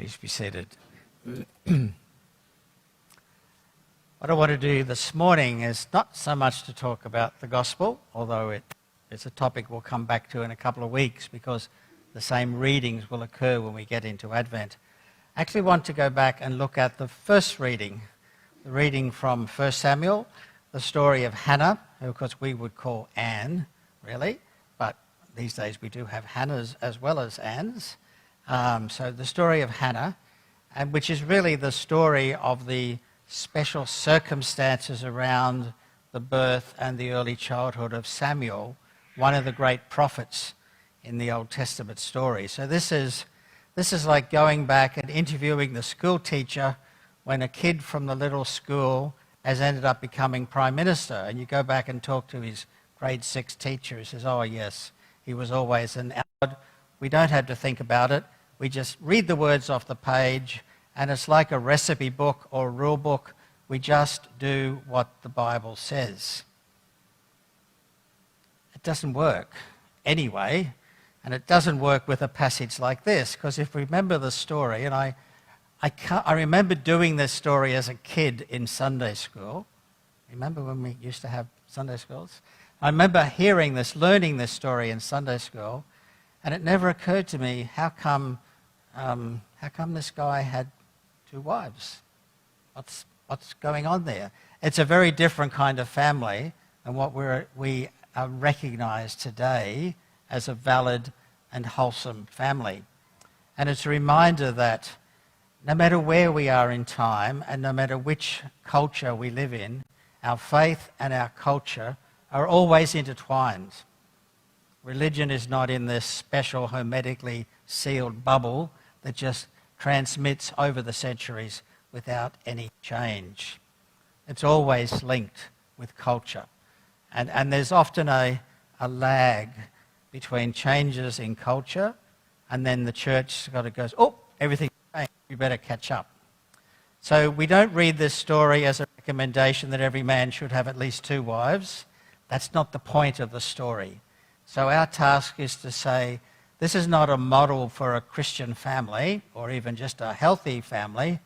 Please be seated. What I want to do this morning is not so much to talk about the gospel, although it's a topic we'll come back to in a couple of weeks because the same readings will occur when we get into Advent. I actually want to go back and look at the first reading, the reading from 1 Samuel, the story of Hannah, who of course we would call Anne, really, but these days we do have Hannahs as well as Annes. So the story of Hannah, which is really the story of the special circumstances around the birth and the early childhood of Samuel, one of the great prophets in the Old Testament story. So this is like going back and interviewing the school teacher when a kid from the little school has ended up becoming Prime Minister, and you go back and talk to his grade 6 teacher who says, oh yes, he was always an outward. We don't have to think about it. We just read the words off the page, and it's like a recipe book or a rule book. We just do what the Bible says. It doesn't work anyway, and it doesn't work with a passage like this, because if we remember the story, and I remember doing this story as a kid in Sunday school. Remember when we used to have Sunday schools? I remember hearing this, learning this story in Sunday school, and it never occurred to me, how come this guy had 2 wives? What's going on there? It's a very different kind of family than what we recognise today as a valid and wholesome family. And it's a reminder that no matter where we are in time and no matter which culture we live in, our faith and our culture are always intertwined. Religion is not in this special hermetically sealed bubble that just transmits over the centuries without any change. It's always linked with culture. And there's often a lag between changes in culture and then the church sort of goes, oh, everything's changed, we better catch up. So we don't read this story as a recommendation that every man should have at least 2 wives. That's not the point of the story. So our task is to say, this is not a model for a Christian family or even just a healthy family.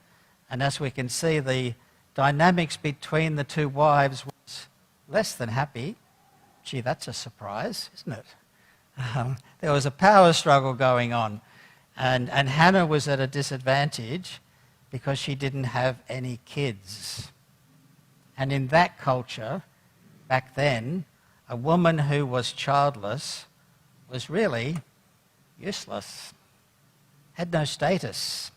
And as we can see, the dynamics between the 2 wives was less than happy. Gee, that's a surprise, isn't it? There was a power struggle going on. And Hannah was at a disadvantage because she didn't have any kids. And in that culture, back then, a woman who was childless was really useless, had no status,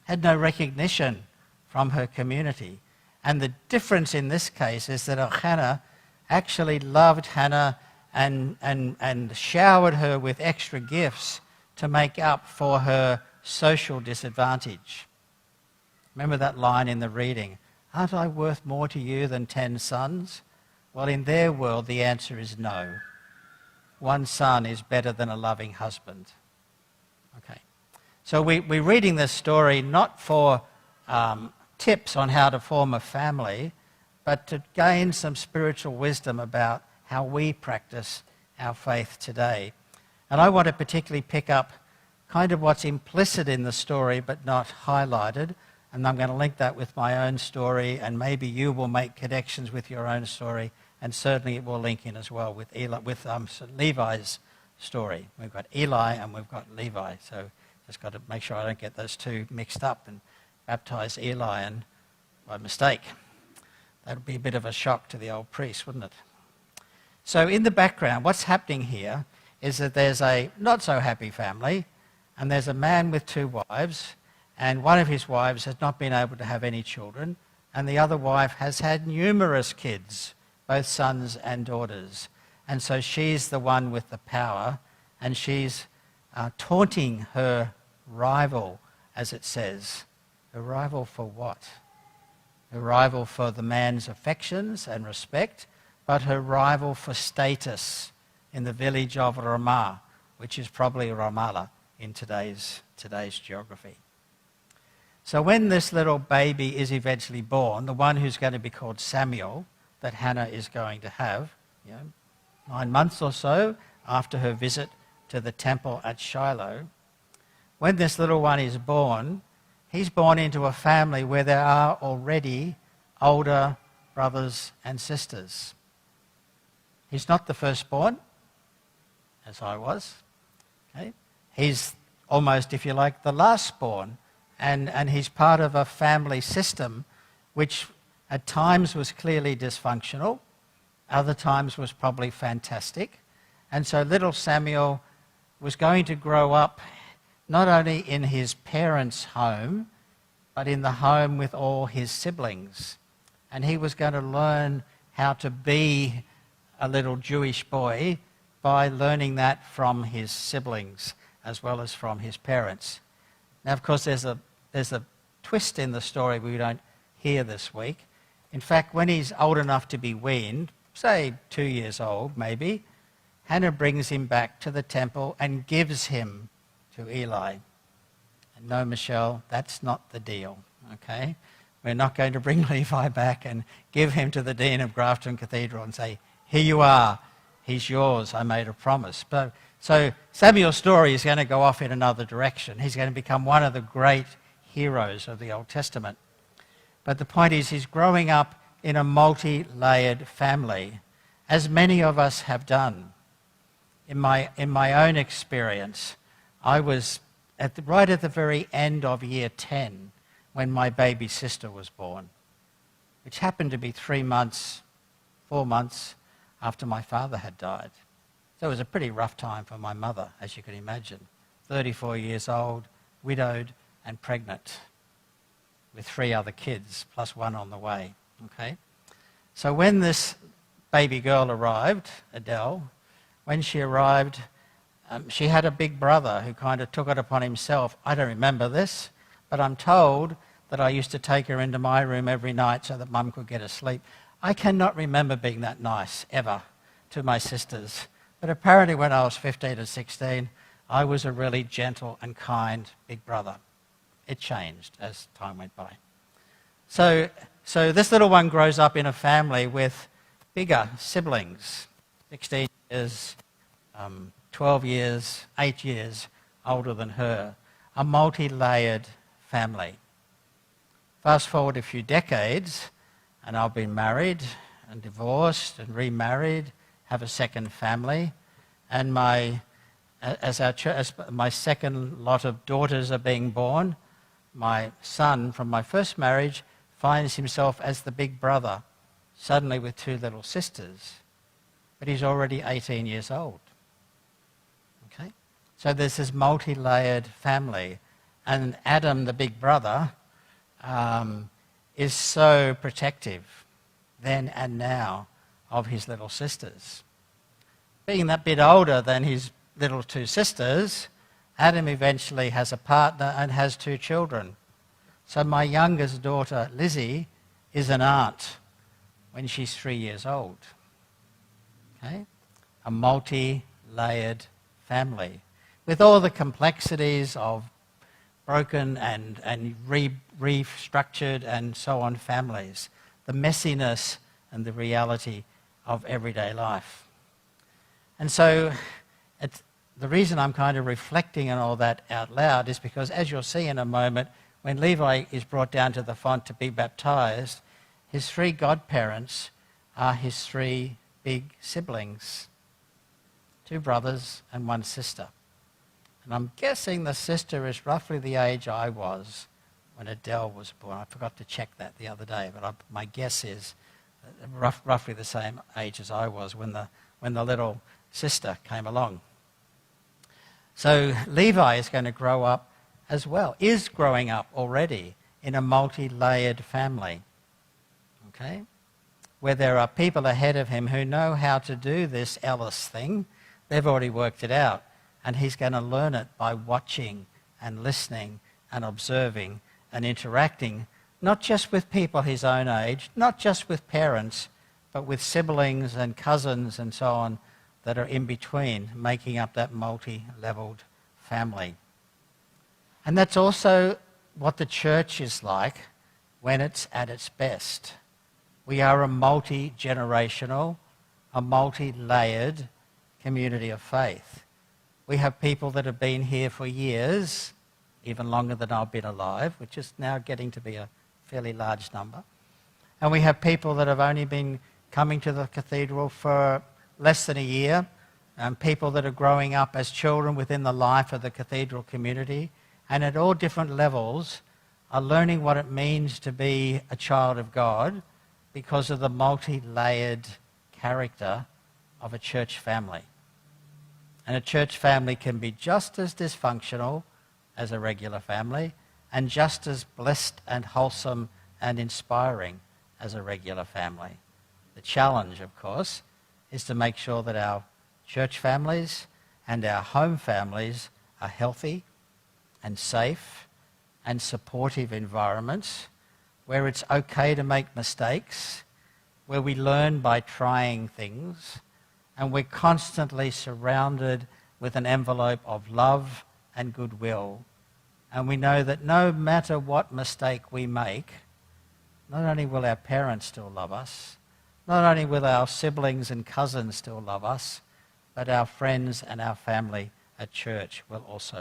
had no recognition from her community. And the difference in this case is that Hannah actually loved Hannah and showered her with extra gifts to make up for her social disadvantage. Remember that line in the reading, aren't I worth more to you than 10 sons? Well, in their world, the answer is no. 1 son is better than a loving husband. Okay. So we're reading this story not for tips on how to form a family, but to gain some spiritual wisdom about how we practice our faith today. And I want to particularly pick up kind of what's implicit in the story but not highlighted. And I'm going to link that with my own story, and maybe you will make connections with your own story, and certainly it will link in as well with Levi's story. We've got Eli and we've got Levi, so just got to make sure I don't get those 2 mixed up and baptize Eli and by mistake. That would be a bit of a shock to the old priest, wouldn't it? So in the background, what's happening here is that there's a not so happy family, and there's a man with 2 wives, and one of his wives has not been able to have any children, and the other wife has had numerous kids, both sons and daughters. And so she's the one with the power, and she's taunting her rival, as it says. Her rival for what? Her rival for the man's affections and respect, but her rival for status in the village of Ramah, which is probably Ramallah in today's geography. So when this little baby is eventually born, the one who's going to be called Samuel, that Hannah is going to have, 9 months or so after her visit to the temple at Shiloh, when this little one is born, he's born into a family where there are already older brothers and sisters. He's not the firstborn, as I was. Okay? He's almost, if you like, the lastborn. And he's part of a family system which at times was clearly dysfunctional, other times was probably fantastic. And so little Samuel was going to grow up not only in his parents' home, but in the home with all his siblings. And he was going to learn how to be a little Jewish boy by learning that from his siblings as well as from his parents. Now, of course, there's a twist in the story we don't hear this week. In fact, when he's old enough to be weaned, say 2 years old maybe, Hannah brings him back to the temple and gives him to Eli. And no, Michelle, that's not the deal, okay? We're not going to bring Levi back and give him to the dean of Grafton Cathedral and say, here you are, he's yours, I made a promise. So Samuel's story is going to go off in another direction. He's going to become one of the great heroes of the Old Testament. But the point is, he's growing up in a multi-layered family, as many of us have done. In my own experience, I was right at the very end of year 10 when my baby sister was born, which happened to be 4 months after my father had died. So it was a pretty rough time for my mother, as you can imagine. 34 years old, widowed and pregnant, with 3 other kids, plus 1 on the way. Okay? So when this baby girl arrived, Adele, when she arrived, she had a big brother who kind of took it upon himself. I don't remember this, but I'm told that I used to take her into my room every night so that Mum could get her sleep. I cannot remember being that nice, ever, to my sisters. But apparently when I was 15 or 16, I was a really gentle and kind big brother. It changed as time went by. So this little one grows up in a family with bigger siblings, 16 years, 12 years, 8 years older than her, a multi-layered family. Fast forward a few decades, and I've been married and divorced and remarried, have a second family, and as my second lot of daughters are being born, my son from my first marriage finds himself as the big brother, suddenly with 2 little sisters. But he's already 18 years old. Okay? So there's this multi-layered family. And Adam, the big brother, is so protective then and now of his little sisters. Being that bit older than his little 2 sisters, Adam eventually has a partner and has 2 children. So my youngest daughter, Lizzie, is an aunt when she's 3 years old. Okay? A multi-layered family with all the complexities of broken and restructured and so on families, the messiness and the reality of everyday life. And so the reason I'm kind of reflecting on all that out loud is because, as you'll see in a moment, when Levi is brought down to the font to be baptized, his 3 godparents are his 3 big siblings, 2 brothers and 1 sister. And I'm guessing the sister is roughly the age I was when Adele was born. I forgot to check that the other day, but my guess is roughly the same age as I was when the little sister came along. So Levi is going to grow up as well, is growing up already in a multi-layered family, okay, where there are people ahead of him who know how to do this Ellis thing. They've already worked it out, and he's going to learn it by watching and listening and observing and interacting, not just with people his own age, not just with parents, but with siblings and cousins and so on that are in between, making up that multi-leveled family. And that's also what the church is like when it's at its best. We are a multi-generational, a multi-layered community of faith. We have people that have been here for years, even longer than I've been alive, which is now getting to be a fairly large number. And we have people that have only been coming to the cathedral for less than a year, and people that are growing up as children within the life of the cathedral community, and at all different levels are learning what it means to be a child of God because of the multi-layered character of a church family. And a church family can be just as dysfunctional as a regular family and just as blessed and wholesome and inspiring as a regular family. The challenge, of course, is to make sure that our church families and our home families are healthy and safe and supportive environments where it's okay to make mistakes, where we learn by trying things, and we're constantly surrounded with an envelope of love and goodwill. And we know that no matter what mistake we make, not only will our parents still love us, not only will our siblings and cousins still love us, but our friends and our family at church will also